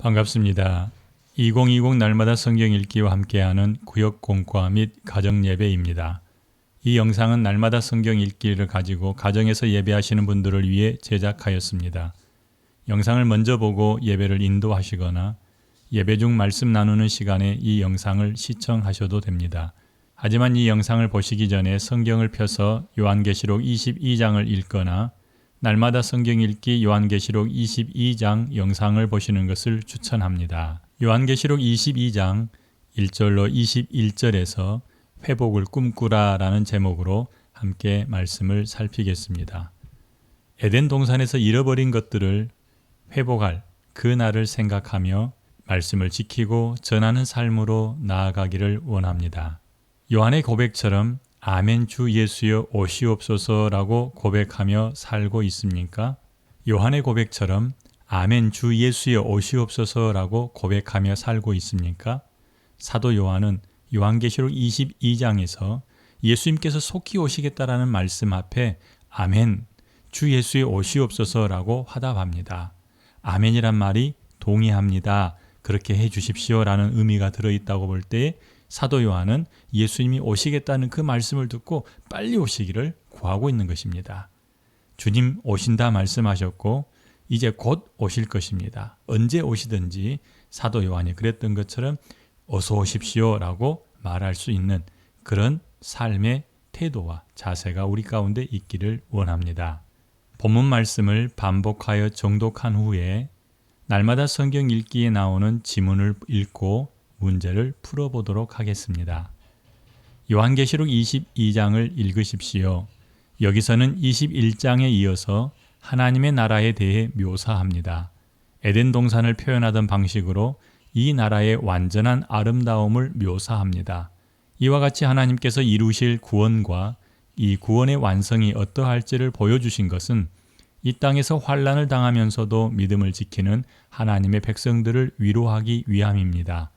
반갑습니다. 2020 날마다 성경 읽기와 함께하는 구역 공과 및 가정 예배입니다. 이 영상은 날마다 성경 읽기를 가지고 가정에서 예배하시는 분들을 위해 제작하였습니다. 영상을 먼저 보고 예배를 인도하시거나 예배 중 말씀 나누는 시간에 이 영상을 시청하셔도 됩니다. 하지만 이 영상을 보시기 전에 성경을 펴서 요한계시록 22장을 읽거나 날마다 성경 읽기 요한계시록 22장 영상을 보시는 것을 추천합니다. 요한계시록 22장 1절로 21절에서 회복을 꿈꾸라 라는 제목으로 함께 말씀을 살피겠습니다. 에덴 동산에서 잃어버린 것들을 회복할 그 날을 생각하며 말씀을 지키고 전하는 삶으로 나아가기를 원합니다. 요한의 고백처럼 아멘 주 예수여 오시옵소서라고 고백하며 살고 있습니까? 요한의 고백처럼 아멘 주 예수여 오시옵소서라고 고백하며 살고 있습니까? 사도 요한은 요한계시록 22장에서 예수님께서 속히 오시겠다라는 말씀 앞에 아멘 주 예수여 오시옵소서라고 화답합니다. 아멘이란 말이 동의합니다. 그렇게 해 주십시오라는 의미가 들어있다고 볼 때 사도 요한은 예수님이 오시겠다는 그 말씀을 듣고 빨리 오시기를 구하고 있는 것입니다. 주님 오신다 말씀하셨고 이제 곧 오실 것입니다. 언제 오시든지 사도 요한이 그랬던 것처럼 어서 오십시오라고 말할 수 있는 그런 삶의 태도와 자세가 우리 가운데 있기를 원합니다. 본문 말씀을 반복하여 정독한 후에 날마다 성경 읽기에 나오는 지문을 읽고 문제를 풀어보도록 하겠습니다. 요한계시록 22장을 읽으십시오. 여기서는 21장에 이어서 하나님의 나라에 대해 묘사합니다. 에덴 동산을 표현하던 방식으로 이 나라의 완전한 아름다움을 묘사합니다. 이와 같이 하나님께서 이루실 구원과 이 구원의 완성이 어떠할지를 보여주신 것은 이 땅에서 환난을 당하면서도 믿음을 지키는 하나님의 백성들을 위로하기 위함입니다.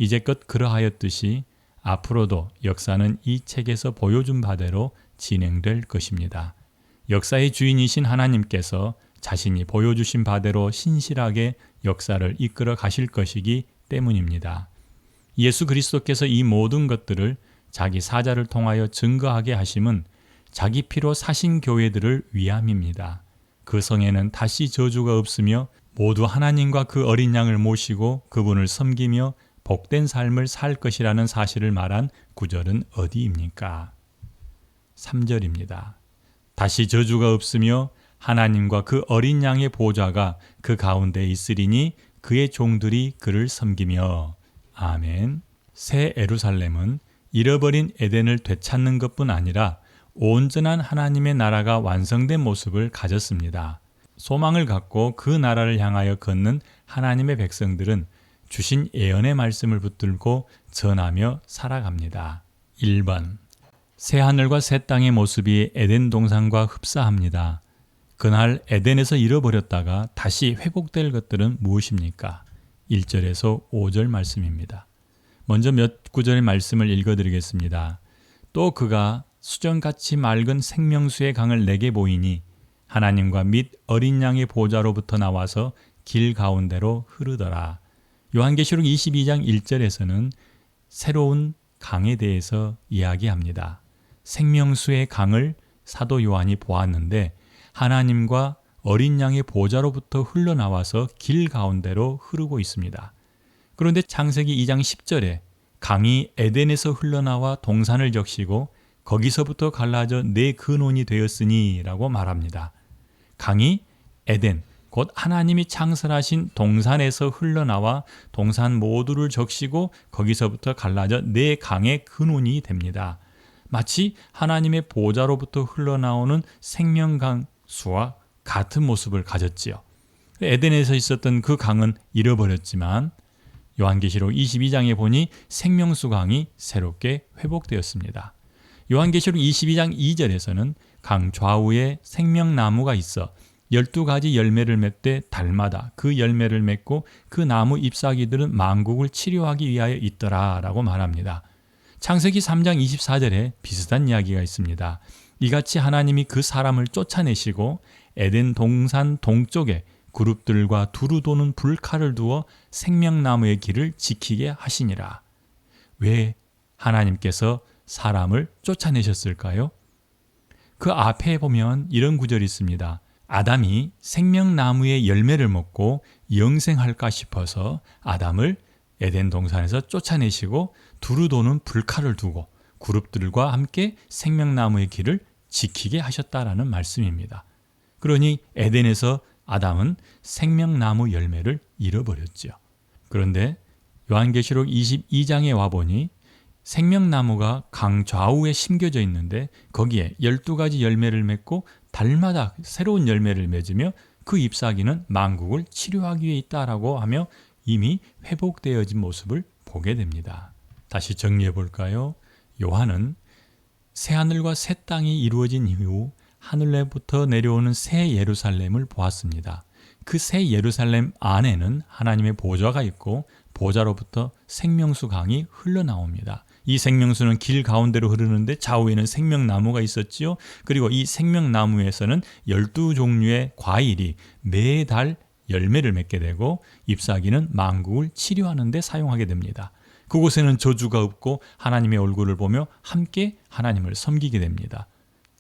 이제껏 그러하였듯이 앞으로도 역사는 이 책에서 보여준 바대로 진행될 것입니다. 역사의 주인이신 하나님께서 자신이 보여주신 바대로 신실하게 역사를 이끌어 가실 것이기 때문입니다. 예수 그리스도께서 이 모든 것들을 자기 사자를 통하여 증거하게 하심은 자기 피로 사신 교회들을 위함입니다. 그 성에는 다시 저주가 없으며 모두 하나님과 그 어린 양을 모시고 그분을 섬기며 복된 삶을 살 것이라는 사실을 말한 구절은 어디입니까? 3절입니다. 다시 저주가 없으며 하나님과 그 어린 양의 보좌가 그 가운데 있으리니 그의 종들이 그를 섬기며. 아멘. 새 예루살렘은 잃어버린 에덴을 되찾는 것뿐 아니라 온전한 하나님의 나라가 완성된 모습을 가졌습니다. 소망을 갖고 그 나라를 향하여 걷는 하나님의 백성들은 주신 예언의 말씀을 붙들고 전하며 살아갑니다. 1번. 새하늘과 새 땅의 모습이 에덴 동산과 흡사합니다. 그날 에덴에서 잃어버렸다가 다시 회복될 것들은 무엇입니까? 1절에서 5절 말씀입니다. 먼저 몇 구절의 말씀을 읽어드리겠습니다. 또 그가 수정같이 맑은 생명수의 강을 내게 보이니 하나님과 및 어린 양의 보좌로부터 나와서 길 가운데로 흐르더라. 요한계시록 22장 1절에서는 새로운 강에 대해서 이야기합니다. 생명수의 강을 사도 요한이 보았는데 하나님과 어린 양의 보좌로부터 흘러나와서 길 가운데로 흐르고 있습니다. 그런데 창세기 2장 10절에 강이 에덴에서 흘러나와 동산을 적시고 거기서부터 갈라져 내 근원이 되었으니 라고 말합니다. 강이 에덴, 곧 하나님이 창설하신 동산에서 흘러나와 동산 모두를 적시고 거기서부터 갈라져 내 강의 근원이 됩니다. 마치 하나님의 보좌로부터 흘러나오는 생명강수와 같은 모습을 가졌지요. 에덴에서 있었던 그 강은 잃어버렸지만 요한계시록 22장에 보니 생명수 강이 새롭게 회복되었습니다. 요한계시록 22장 2절에서는 강 좌우에 생명나무가 있어 12가지 열매를 맺되 달마다 그 열매를 맺고 그 나무 잎사귀들은 만국을 치료하기 위하여 있더라 라고 말합니다. 창세기 3장 24절에 비슷한 이야기가 있습니다. 이같이 하나님이 그 사람을 쫓아내시고 에덴 동산 동쪽에 그룹들과 두루 도는 불칼을 두어 생명나무의 길을 지키게 하시니라. 왜 하나님께서 사람을 쫓아내셨을까요? 그 앞에 보면 이런 구절이 있습니다. 아담이 생명나무의 열매를 먹고 영생할까 싶어서 아담을 에덴 동산에서 쫓아내시고 두루 도는 불칼을 두고 그룹들과 함께 생명나무의 길을 지키게 하셨다라는 말씀입니다. 그러니 에덴에서 아담은 생명나무 열매를 잃어버렸죠. 그런데 요한계시록 22장에 와보니 생명나무가 강 좌우에 심겨져 있는데 거기에 12가지 열매를 맺고 달마다 새로운 열매를 맺으며 그 잎사귀는 만국을 치료하기 위해 있다라고 하며 이미 회복되어진 모습을 보게 됩니다. 다시 정리해 볼까요? 요한은 새하늘과 새 땅이 이루어진 이후 하늘로부터 내려오는 새 예루살렘을 보았습니다. 그 새 예루살렘 안에는 하나님의 보좌가 있고 보좌로부터 생명수 강이 흘러나옵니다. 이 생명수는 길 가운데로 흐르는데 좌우에는 생명나무가 있었지요. 그리고 이 생명나무에서는 12종류의 과일이 매달 열매를 맺게 되고 잎사귀는 만국을 치료하는 데 사용하게 됩니다. 그곳에는 저주가 없고 하나님의 얼굴을 보며 함께 하나님을 섬기게 됩니다.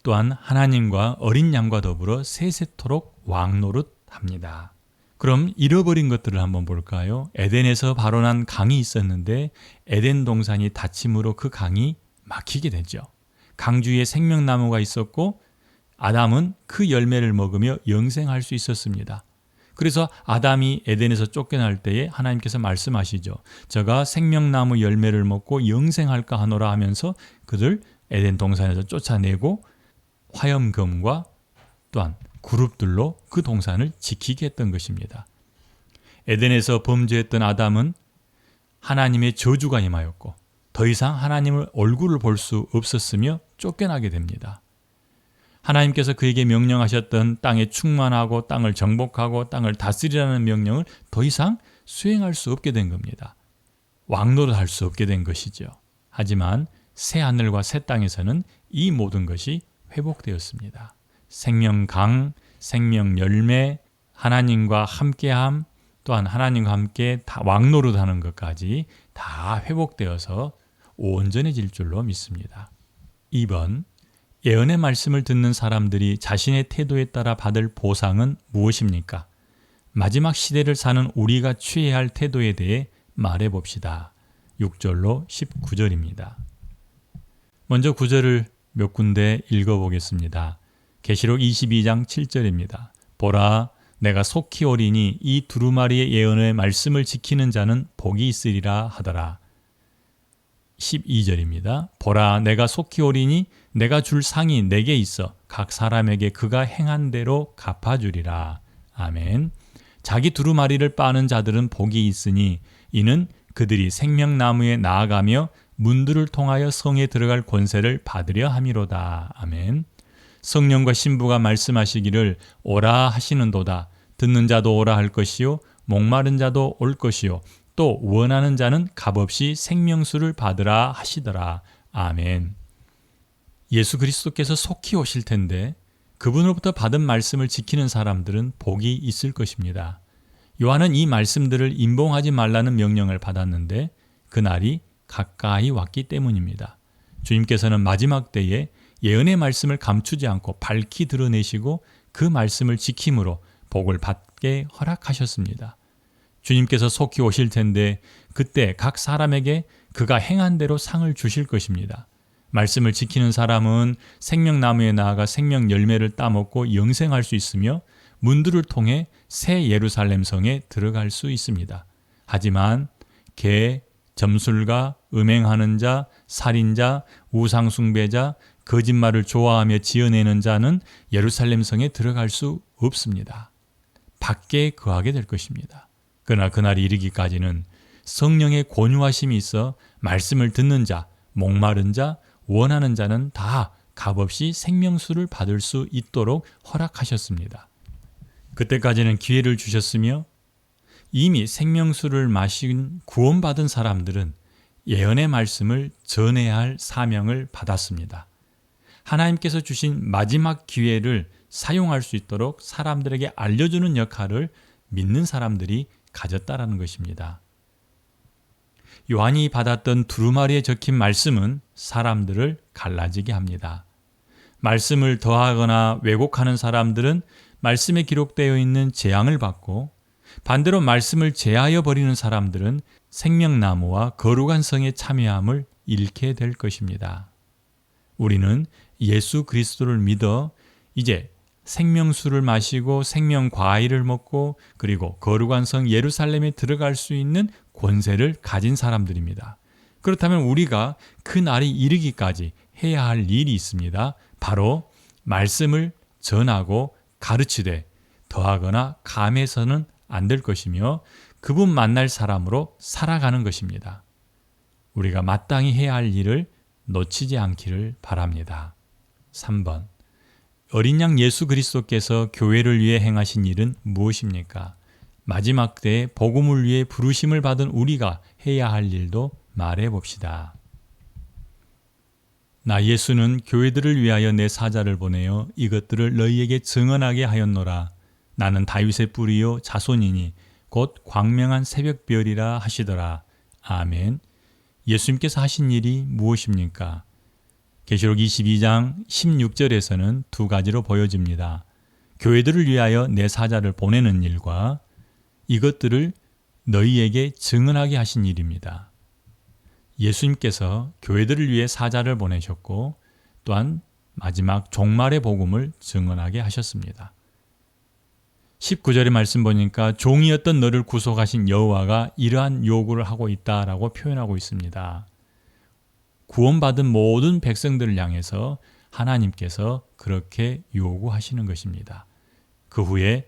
또한 하나님과 어린 양과 더불어 세세토록 왕노릇합니다. 그럼 잃어버린 것들을 한번 볼까요? 에덴에서 발원한 강이 있었는데 에덴 동산이 닫힘으로 그 강이 막히게 되죠. 강 주위에 생명나무가 있었고 아담은 그 열매를 먹으며 영생할 수 있었습니다. 그래서 아담이 에덴에서 쫓겨날 때에 하나님께서 말씀하시죠. 저가 생명나무 열매를 먹고 영생할까 하노라 하면서 그들 에덴 동산에서 쫓아내고 화염검과 또한 그룹들로 그 동산을 지키게 했던 것입니다. 에덴에서 범죄했던 아담은 하나님의 저주가 임하였고 더 이상 하나님의 얼굴을 볼 수 없었으며 쫓겨나게 됩니다. 하나님께서 그에게 명령하셨던 땅에 충만하고 땅을 정복하고 땅을 다스리라는 명령을 더 이상 수행할 수 없게 된 겁니다. 왕노릇할 수 없게 된 것이죠. 하지만 새 하늘과 새 땅에서는 이 모든 것이 회복되었습니다. 생명강, 생명열매, 하나님과 함께함, 또한 하나님과 함께 다 왕노릇하는 것까지 다 회복되어서 온전해질 줄로 믿습니다. 2번, 예언의 말씀을 듣는 사람들이 자신의 태도에 따라 받을 보상은 무엇입니까? 마지막 시대를 사는 우리가 취해야 할 태도에 대해 말해봅시다. 6절로 19절입니다. 먼저 9절을 몇 군데 읽어보겠습니다. 계시록 22장 7절입니다. 보라, 내가 속히 오리니 이 두루마리의 예언의 말씀을 지키는 자는 복이 있으리라 하더라. 12절입니다. 보라, 내가 속히 오리니 내가 줄 상이 내게 있어 각 사람에게 그가 행한 대로 갚아주리라. 아멘. 자기 두루마리를 빠는 자들은 복이 있으니 이는 그들이 생명나무에 나아가며 문들을 통하여 성에 들어갈 권세를 받으려 함이로다. 아멘. 성령과 신부가 말씀하시기를 오라 하시는도다. 듣는 자도 오라 할 것이요 목마른 자도 올 것이요 또 원하는 자는 값없이 생명수를 받으라 하시더라. 아멘. 예수 그리스도께서 속히 오실 텐데 그분으로부터 받은 말씀을 지키는 사람들은 복이 있을 것입니다. 요한은 이 말씀들을 임봉하지 말라는 명령을 받았는데 그날이 가까이 왔기 때문입니다. 주님께서는 마지막 때에 예언의 말씀을 감추지 않고 밝히 드러내시고 그 말씀을 지킴으로 복을 받게 허락하셨습니다. 주님께서 속히 오실 텐데 그때 각 사람에게 그가 행한 대로 상을 주실 것입니다. 말씀을 지키는 사람은 생명나무에 나아가 생명 열매를 따먹고 영생할 수 있으며 문들을 통해 새 예루살렘 성에 들어갈 수 있습니다. 하지만 개, 점술가, 음행하는 자, 살인자, 우상숭배자, 거짓말을 좋아하며 지어내는 자는 예루살렘 성에 들어갈 수 없습니다. 밖에 거하게 될 것입니다. 그러나 그날이 이르기까지는 성령의 권유하심이 있어 말씀을 듣는 자, 목마른 자, 원하는 자는 다 값없이 생명수를 받을 수 있도록 허락하셨습니다. 그때까지는 기회를 주셨으며 이미 생명수를 마신 구원받은 사람들은 예언의 말씀을 전해야 할 사명을 받았습니다. 하나님께서 주신 마지막 기회를 사용할 수 있도록 사람들에게 알려주는 역할을 믿는 사람들이 가졌다라는 것입니다. 요한이 받았던 두루마리에 적힌 말씀은 사람들을 갈라지게 합니다. 말씀을 더하거나 왜곡하는 사람들은 말씀에 기록되어 있는 재앙을 받고, 반대로 말씀을 제하여 버리는 사람들은 생명나무와 거룩한 성의 참여함을 잃게 될 것입니다. 우리는 예수 그리스도를 믿어 이제 생명수를 마시고 생명 과일을 먹고 그리고 거룩한 성 예루살렘에 들어갈 수 있는 권세를 가진 사람들입니다. 그렇다면 우리가 그 날이 이르기까지 해야 할 일이 있습니다. 바로 말씀을 전하고 가르치되 더하거나 감해서는 안 될 것이며 그분 만날 사람으로 살아가는 것입니다. 우리가 마땅히 해야 할 일을 놓치지 않기를 바랍니다. 3번. 어린 양 예수 그리스도께서 교회를 위해 행하신 일은 무엇입니까? 마지막 때에 복음을 위해 부르심을 받은 우리가 해야 할 일도 말해 봅시다. 나 예수는 교회들을 위하여 내 사자를 보내어 이것들을 너희에게 증언하게 하였노라. 나는 다윗의 뿌리요 자손이니 곧 광명한 새벽별이라 하시더라. 아멘. 예수님께서 하신 일이 무엇입니까? 계시록 22장 16절에서는 두 가지로 보여집니다. 교회들을 위하여 내 사자를 보내는 일과 이것들을 너희에게 증언하게 하신 일입니다. 예수님께서 교회들을 위해 사자를 보내셨고 또한 마지막 종말의 복음을 증언하게 하셨습니다. 19절의 말씀 보니까 종이었던 너를 구속하신 여호와가 이러한 요구를 하고 있다라고 표현하고 있습니다. 구원받은 모든 백성들을 향해서 하나님께서 그렇게 요구하시는 것입니다. 그 후에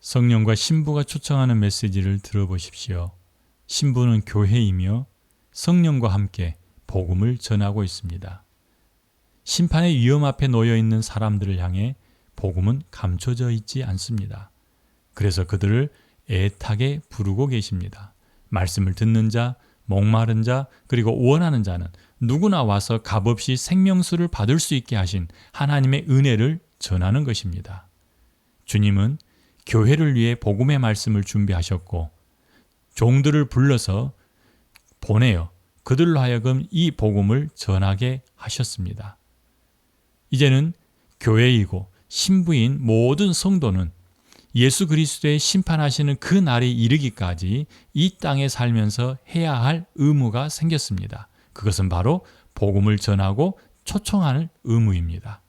성령과 신부가 초청하는 메시지를 들어보십시오. 신부는 교회이며 성령과 함께 복음을 전하고 있습니다. 심판의 위험 앞에 놓여 있는 사람들을 향해 복음은 감춰져 있지 않습니다. 그래서 그들을 애타게 부르고 계십니다. 말씀을 듣는 자, 목마른 자, 그리고 원하는 자는 누구나 와서 값없이 생명수를 받을 수 있게 하신 하나님의 은혜를 전하는 것입니다. 주님은 교회를 위해 복음의 말씀을 준비하셨고 종들을 불러서 보내어 그들로 하여금 이 복음을 전하게 하셨습니다. 이제는 교회이고 신부인 모든 성도는 예수 그리스도의 심판하시는 그 날이 이르기까지 이 땅에 살면서 해야 할 의무가 생겼습니다. 그것은 바로 복음을 전하고 초청하는 의무입니다.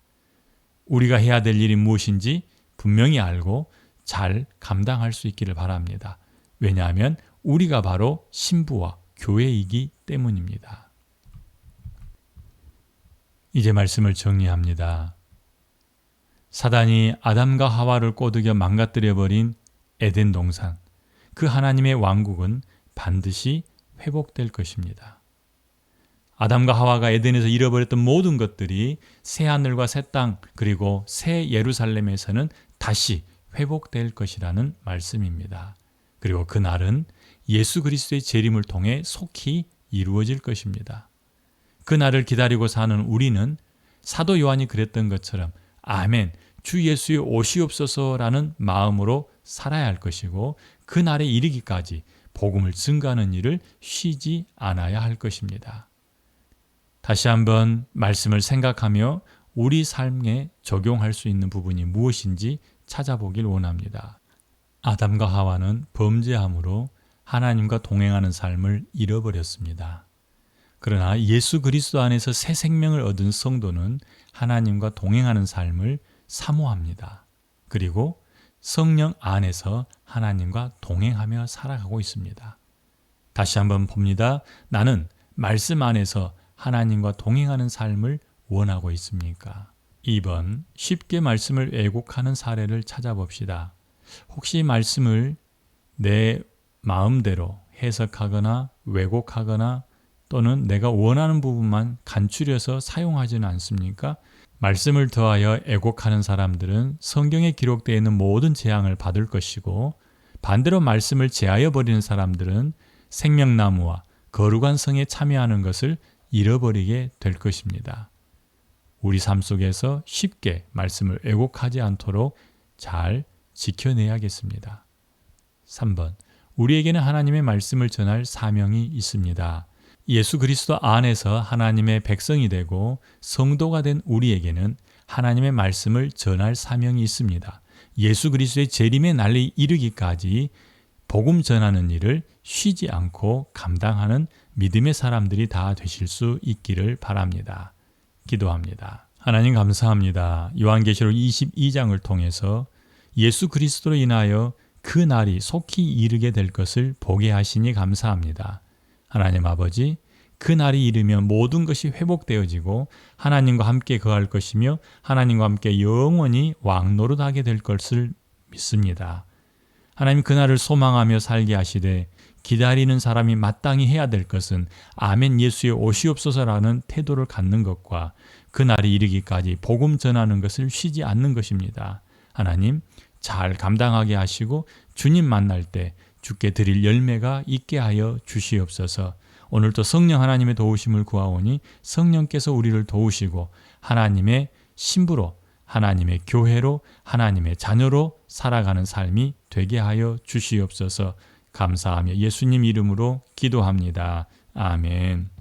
우리가 해야 될 일이 무엇인지 분명히 알고 잘 감당할 수 있기를 바랍니다. 왜냐하면 우리가 바로 신부와 교회이기 때문입니다. 이제 말씀을 정리합니다. 사단이 아담과 하와를 꼬드겨 망가뜨려버린 에덴 동산, 그 하나님의 왕국은 반드시 회복될 것입니다. 아담과 하와가 에덴에서 잃어버렸던 모든 것들이 새하늘과 새 땅 그리고 새 예루살렘에서는 다시 회복될 것이라는 말씀입니다. 그리고 그 날은 예수 그리스도의 재림을 통해 속히 이루어질 것입니다. 그 날을 기다리고 사는 우리는 사도 요한이 그랬던 것처럼 아멘, 주 예수의 오시옵소서라는 마음으로 살아야 할 것이고 그 날에 이르기까지 복음을 증거하는 일을 쉬지 않아야 할 것입니다. 다시 한번 말씀을 생각하며 우리 삶에 적용할 수 있는 부분이 무엇인지 찾아보길 원합니다. 아담과 하와는 범죄함으로 하나님과 동행하는 삶을 잃어버렸습니다. 그러나 예수 그리스도 안에서 새 생명을 얻은 성도는 하나님과 동행하는 삶을 사모합니다. 그리고 성령 안에서 하나님과 동행하며 살아가고 있습니다. 다시 한번 봅니다. 나는 말씀 안에서 하나님과 동행하는 삶을 원하고 있습니까? 2번, 쉽게 말씀을 왜곡하는 사례를 찾아봅시다. 혹시 말씀을 내 마음대로 해석하거나 왜곡하거나 또는 내가 원하는 부분만 간추려서 사용하지는 않습니까? 말씀을 더하여 왜곡하는 사람들은 성경에 기록되어 있는 모든 재앙을 받을 것이고 반대로 말씀을 제하여 버리는 사람들은 생명나무와 거룩한 성에 참여하는 것을 잃어버리게 될 것입니다. 우리 삶 속에서 쉽게 말씀을 왜곡하지 않도록 잘 지켜내야겠습니다. 3번. 우리에게는 하나님의 말씀을 전할 사명이 있습니다. 예수 그리스도 안에서 하나님의 백성이 되고 성도가 된 우리에게는 하나님의 말씀을 전할 사명이 있습니다. 예수 그리스도의 재림의 날이 이르기까지 복음 전하는 일을 쉬지 않고 감당하는 믿음의 사람들이 다 되실 수 있기를 바랍니다. 기도합니다. 하나님 감사합니다. 요한계시록 22장을 통해서 예수 그리스도로 인하여 그 날이 속히 이르게 될 것을 보게 하시니 감사합니다. 하나님 아버지, 그 날이 이르면 모든 것이 회복되어지고 하나님과 함께 거할 것이며 하나님과 함께 영원히 왕노릇하게 될 것을 믿습니다. 하나님 그날을 소망하며 살게 하시되 기다리는 사람이 마땅히 해야 될 것은 아멘 예수의 오시옵소서라는 태도를 갖는 것과 그 날이 이르기까지 복음 전하는 것을 쉬지 않는 것입니다. 하나님 잘 감당하게 하시고 주님 만날 때 주께 드릴 열매가 있게 하여 주시옵소서. 오늘도 성령 하나님의 도우심을 구하오니 성령께서 우리를 도우시고 하나님의 신부로 하나님의 교회로 하나님의 자녀로 살아가는 삶이 되게 하여 주시옵소서. 감사하며 예수님 이름으로 기도합니다. 아멘.